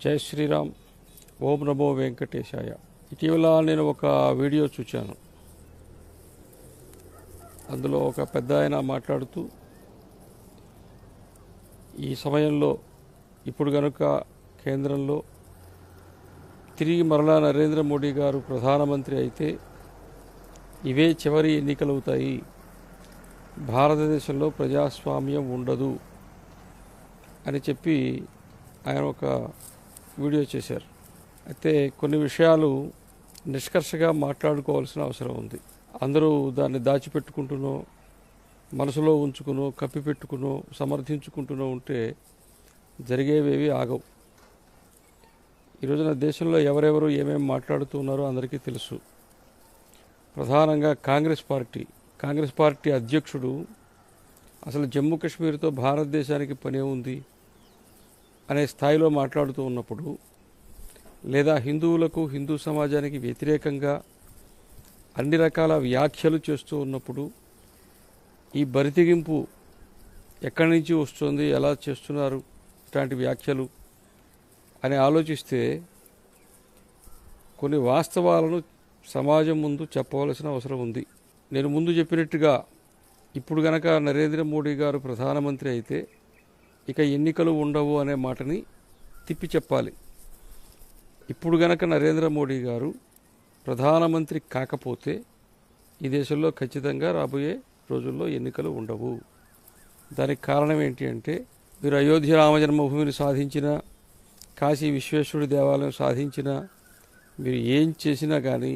జై శ్రీరామ్. ఓం నమో వెంకటేశాయ. ఇటీవల నేను ఒక వీడియో చూశాను. అందులో ఒక పెద్ద ఆయన మాట్లాడుతూ ఈ సమయంలో ఇప్పుడు గనుక కేంద్రంలో తిరిగి మరలా నరేంద్ర మోడీ గారు ప్రధానమంత్రి అయితే ఇవే చివరి ఎన్నికలవుతాయి, భారతదేశంలో ప్రజాస్వామ్యం ఉండదు అని చెప్పి ఆయన ఒక వీడియో చేశారు. అయితే కొన్ని విషయాలు నిష్కర్షగా మాట్లాడుకోవాల్సిన అవసరం ఉంది. అందరూ దాన్ని దాచిపెట్టుకుంటూనో మనసులో ఉంచుకునో కప్పిపెట్టుకునో సమర్థించుకుంటూనో ఉంటే జరిగేవేవి ఆగవు. ఈరోజున దేశంలో ఎవరెవరు ఏమేమి మాట్లాడుతూ ఉన్నారో అందరికీ తెలుసు. ప్రధానంగా కాంగ్రెస్ పార్టీ అధ్యక్షుడు అసలు జమ్మూ కాశ్మీర్తో భారతదేశానికి పనే ఉంది అనే స్థాయిలో మాట్లాడుతూ ఉన్నప్పుడు, లేదా హిందువులకు హిందూ సమాజానికి వ్యతిరేకంగా అన్ని రకాల వ్యాఖ్యలు చేస్తూ ఉన్నప్పుడు ఈ బరితెగింపు ఎక్కడి నుంచి వస్తుంది, ఎలా చేస్తున్నారు ఇట్లాంటి వ్యాఖ్యలు అని ఆలోచిస్తే కొన్ని వాస్తవాలను సమాజం ముందు చెప్పవలసిన అవసరం ఉంది. నేను ముందు చెప్పినట్టుగా ఇప్పుడు గనక నరేంద్ర మోడీ గారు ప్రధానమంత్రి అయితే ఇక ఎన్నికలు ఉండవు అనే మాటని తిప్పి చెప్పాలి. ఇప్పుడు గనక నరేంద్ర మోడీ గారు ప్రధానమంత్రి కాకపోతే ఈ దేశంలో ఖచ్చితంగా రాబోయే రోజుల్లో ఎన్నికలు ఉండవు. దానికి కారణం ఏంటి అంటే, మీరు అయోధ్య రామజన్మభూమిని సాధించిన, కాశీ విశ్వేశ్వరుడి దేవాలయం సాధించిన, మీరు ఏం చేసినా కానీ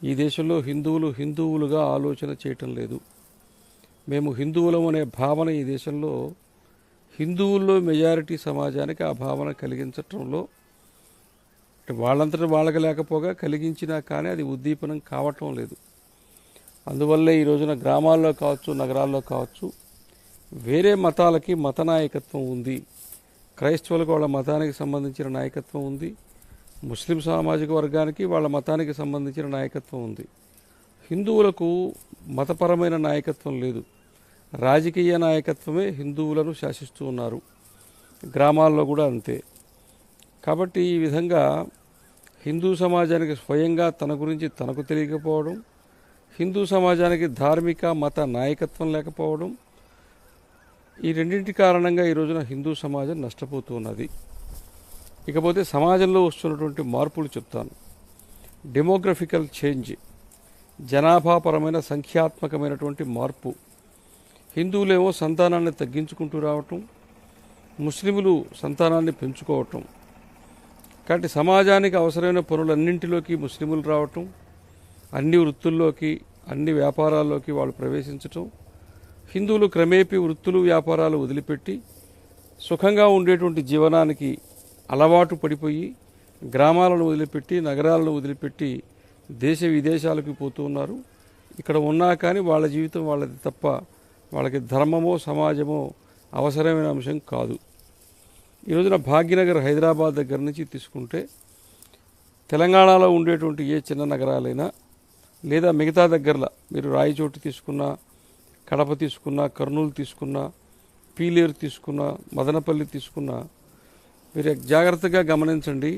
ఈ దేశంలో హిందువులుగా ఆలోచన చేయటం లేదు. మేము హిందువులం అనే భావన ఈ దేశంలో హిందువుల్లో మెజారిటీ సమాజానికి ఆ భావన కలిగించటంలో వాళ్ళంతటా వాళ్ళకి లేకపోగా కలిగించినా కానీ అది ఉద్దీపనం కావటం లేదు. అందువల్లే ఈ రోజున గ్రామాల్లో కావచ్చు, నగరాల్లో కావచ్చు, వేరే మతాలకి మత నాయకత్వం ఉంది. క్రైస్తవులకు వాళ్ళ మతానికి సంబంధించిన నాయకత్వం ఉంది. ముస్లిం సామాజిక వర్గానికి వాళ్ళ మతానికి సంబంధించిన నాయకత్వం ఉంది. హిందువులకు మతపరమైన నాయకత్వం లేదు. రాజకీయ నాయకత్వమే హిందువులను శాసిస్తూ ఉన్నారు. గ్రామాల్లో కూడా అంతే. కాబట్టి ఈ విధంగా హిందూ సమాజానికి స్వయంగా తన గురించి తనకు తెలియకపోవడం, హిందూ సమాజానికి ధార్మిక మత నాయకత్వం లేకపోవడం, ఈ రెండింటి కారణంగా ఈ రోజున హిందూ సమాజం నష్టపోతూ ఉన్నది. ఇకపోతే సమాజంలో వస్తున్నటువంటి మార్పులు చెప్తాను. డెమోగ్రఫికల్ చేంజ్, జనాభాపరమైన సంఖ్యాత్మకమైనటువంటి మార్పు. హిందువులేమో సంతానాన్ని తగ్గించుకుంటూ రావటం, ముస్లిములు సంతానాన్ని పెంచుకోవటం. కాబట్టి సమాజానికి అవసరమైన పనులన్నింటిలోకి ముస్లిములు రావటం, అన్ని వృత్తుల్లోకి అన్ని వ్యాపారాల్లోకి వాళ్ళు ప్రవేశించటం. హిందువులు క్రమేపీ వృత్తులు వ్యాపారాలు వదిలిపెట్టి సుఖంగా ఉండేటువంటి జీవనానికి అలవాటు పడిపోయి గ్రామాలను వదిలిపెట్టి నగరాలను వదిలిపెట్టి దేశ విదేశాలకు పోతూ ఉన్నారు. ఇక్కడ ఉన్నా కానీ వాళ్ళ జీవితం వాళ్ళది తప్ప వాళ్ళకి ధర్మమో సమాజమో అవసరమైన అంశం కాదు. ఈ రోజున భాగ్యనగర్ హైదరాబాద్ దగ్గర నుంచి తీసుకుంటే తెలంగాణలో ఉండేటువంటి ఏ చిన్న నగరాలైనా, లేదా మిగతా దగ్గరలో మీరు రాయచోటి తీసుకున్నా, కడప తీసుకున్నా, కర్నూలు తీసుకున్నా, పీలేరు తీసుకున్నా, మదనపల్లి తీసుకున్నా, మీరు జాగ్రత్తగా గమనించండి.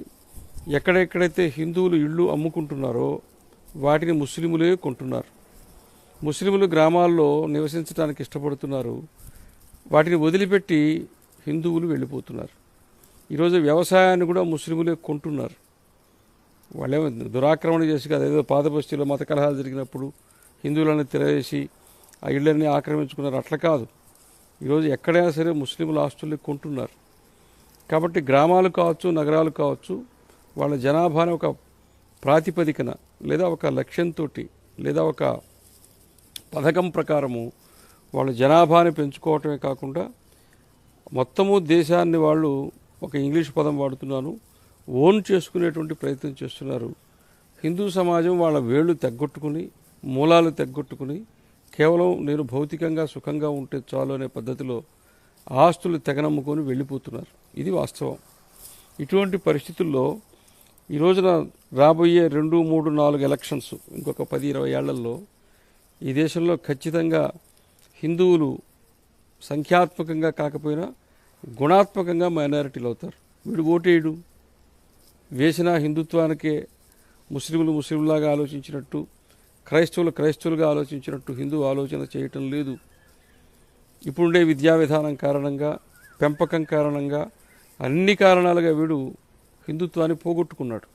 ఎక్కడెక్కడైతే హిందువులు ఇళ్ళు అమ్ముకుంటున్నారో వాటిని ముస్లిములే కొంటున్నారు. ముస్లిములు గ్రామాల్లో నివసించడానికి ఇష్టపడుతున్నారు. వాటిని వదిలిపెట్టి హిందువులు వెళ్ళిపోతున్నారు. ఈరోజు వ్యవసాయాన్ని కూడా ముస్లిములే కొంటున్నారు. వాళ్ళేమో దురాక్రమణ చేసి కదా, ఏదో పాత బస్తీలో మత కలహాలు జరిగినప్పుడు హిందువులను తిరగేసి ఆ ఇళ్ళన్నీ ఆక్రమించుకున్నారు. అట్లా కాదు. ఈరోజు ఎక్కడైనా సరే ముస్లిముల ఆస్తుల్ని కొంటున్నారు. కాబట్టి గ్రామాలు కావచ్చు, నగరాలు కావచ్చు, వాళ్ళ జనాభాని ఒక ప్రాతిపదికన లేదా ఒక లక్ష్యంతో లేదా ఒక పథకం ప్రకారము వాళ్ళ జనాభాని పెంచుకోవటమే కాకుండా మొత్తము దేశాన్ని వాళ్ళు, ఒక ఇంగ్లీష్ పదం వాడుతున్నాను, ఓన్ చేసుకునేటువంటి ప్రయత్నం చేస్తున్నారు. హిందూ సమాజం వాళ్ళ వేళ్ళు తెగ్గొట్టుకుని, మూలాలు తెగ్గొట్టుకుని, కేవలం నేను భౌతికంగా సుఖంగా ఉంటే చాలు అనే పద్ధతిలో ఆస్తులు తెగనమ్ముకొని వెళ్ళిపోతున్నారు. ఇది వాస్తవం. ఇటువంటి పరిస్థితుల్లో ఈ రోజున రాబోయే 2, 3, 4 ఎలక్షన్స్, ఇంకొక 10-20 ఏళ్లలో ఈ దేశంలో ఖచ్చితంగా హిందువులు సంఖ్యాత్మకంగా కాకపోయినా గుణాత్మకంగా మైనారిటీలు అవుతారు. వీడు ఓటేయడు. వేసిన హిందుత్వానికే ముస్లింలాగా ఆలోచించినట్టు, క్రైస్తవులుగా ఆలోచించినట్టు హిందూ ఆలోచన చేయటం లేదు. ఇప్పుడుండే విద్యా విధానం కారణంగా, పెంపకం కారణంగా, అన్ని కారణాలుగా వీడు హిందుత్వాన్ని పోగొట్టుకున్నాడు.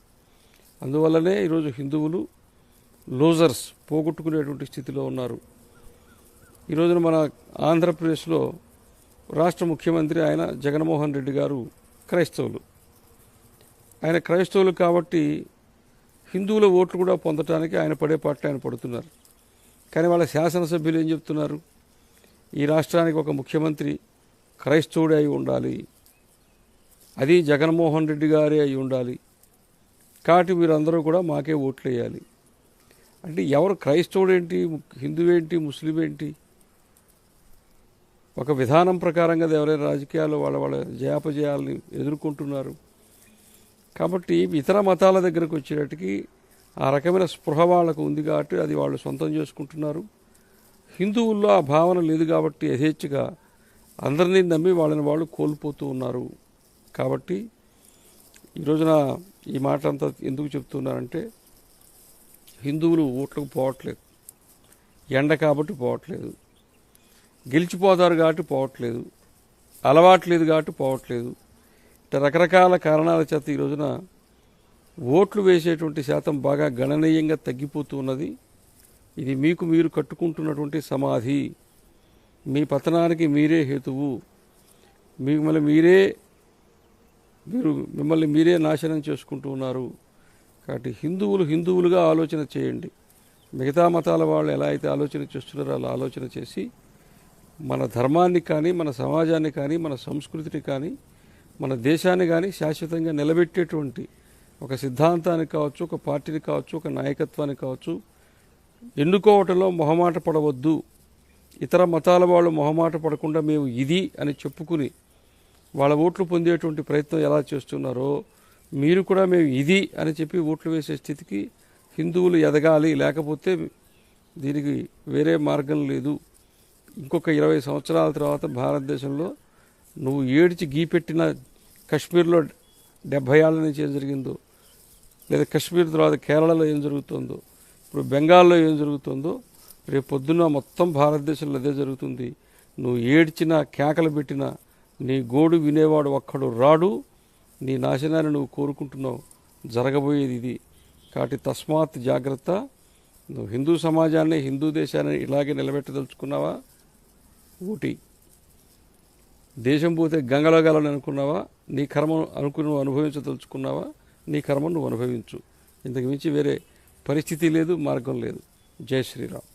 అందువల్లనే ఈరోజు హిందువులు లూజర్స్, పోగొట్టుకునేటువంటి స్థితిలో ఉన్నారు. ఈరోజున మన ఆంధ్రప్రదేశ్లో రాష్ట్ర ముఖ్యమంత్రి ఆయన జగన్మోహన్ రెడ్డి గారు క్రైస్తవులు. ఆయన క్రైస్తవులు కాబట్టి హిందువుల ఓట్లు కూడా పొందటానికి ఆయన పడే పాటలు ఆయన పడుతున్నారు. కానీ వాళ్ళ శాసనసభ్యులు ఏం చెప్తున్నారు? ఈ రాష్ట్రానికి ఒక ముఖ్యమంత్రి క్రైస్తవుడే అయి ఉండాలి, అది జగన్మోహన్ రెడ్డి గారే అయి ఉండాలి, కాబట్టి మీరందరూ కూడా మాకే ఓట్లు వేయాలి. అంటే ఎవరు క్రైస్తవుడేంటి, హిందువేంటి, ముస్లిం ఏంటి? ఒక విధానం ప్రకారంగా ఎవరైనా రాజకీయాలు వాళ్ళ జయాపజయాలని ఎదుర్కొంటున్నారు. కాబట్టి ఇతర మతాల దగ్గరకు వచ్చేటట్టుకి ఆ రకమైన స్పృహ వాళ్ళకు ఉంది కాబట్టి అది వాళ్ళు సొంతం చేసుకుంటున్నారు. హిందువుల్లో ఆ భావన లేదు కాబట్టి యథేచ్ఛగా అందరినీ నమ్మి వాళ్ళని వాళ్ళు కోల్పోతూ ఉన్నారు. కాబట్టి ఈ రోజున ఈ మాట అంతా ఎందుకు చెప్తున్నారంటే, హిందువులు ఓట్లకు పోవట్లేదు, ఎండ కాబట్టి పోవట్లేదు, గెలిచిపోతారు కాబట్టి పోవట్లేదు, అలవాట్లేదు కాబట్టి పోవట్లేదు. ఇట్లా రకరకాల కారణాల చేత ఈ రోజున ఓట్లు వేసేటువంటి శాతం బాగా గణనీయంగా తగ్గిపోతూ ఉన్నది. ఇది మీకు మీరు కట్టుకుంటున్నటువంటి సమాధి, మీ పతనానికి మీరే హేతువు, మిమ్మల్ని మీరే నాశనం చేసుకుంటూ ఉన్నారు. కాబట్టి హిందువులుగా ఆలోచన చేయండి. మిగతా మతాల వాళ్ళు ఎలా అయితే ఆలోచన చేస్తున్నారో అలా ఆలోచన చేసి మన ధర్మాన్ని కానీ, మన సమాజాన్ని కానీ, మన సంస్కృతిని కానీ, మన దేశాన్ని కానీ శాశ్వతంగా నిలబెట్టేటువంటి ఒక సిద్ధాంతాన్ని కావచ్చు, ఒక పార్టీని కావచ్చు, ఒక నాయకత్వాన్ని కావచ్చు ఎన్నుకోవటంలో మొహమాట పడవద్దు. ఇతర మతాల వాళ్ళు మొహమాట పడకుండా మేము ఇది అని చెప్పుకుని వాళ్ళ ఓట్లు పొందేటువంటి ప్రయత్నం ఎలా చేస్తున్నారో మీరు కూడా మేము ఇది అని చెప్పి ఓట్లు వేసే స్థితికి హిందువులు ఎదగాలి. లేకపోతే దీనికి వేరే మార్గం లేదు. ఇంకొక 20 సంవత్సరాల తర్వాత భారతదేశంలో నువ్వు ఏడిచి గీపెట్టిన కశ్మీర్లో 70 ఏళ్ల నుంచి ఏం జరిగిందో, లేదా కశ్మీర్ తర్వాత కేరళలో ఏం జరుగుతుందో, ఇప్పుడు బెంగాల్లో ఏం జరుగుతుందో, రేపు పొద్దున్న మొత్తం భారతదేశంలో అదే జరుగుతుంది. నువ్వు ఏడ్చినా కేకలు పెట్టినా నీ గోడు వినేవాడు ఒక్కడు రాడు. నీ నాశనాన్ని నువ్వు కోరుకుంటున్నావు, జరగబోయేది ఇది. కాబట్టి తస్మాత్ జాగ్రత్త. నువ్వు హిందూ సమాజాన్ని, హిందూ దేశాన్ని ఇలాగే నిలబెట్టదలుచుకున్నావా? ఊటి దేశం పోతే గంగలో గలని అనుకున్నావా? నీ కర్మ నువ్వు అనుభవించదలుచుకున్నావా? నీ కర్మ నువ్వు అనుభవించు. ఇంతకు మించి వేరే పరిస్థితి లేదు, మార్గం లేదు. జై శ్రీరామ్.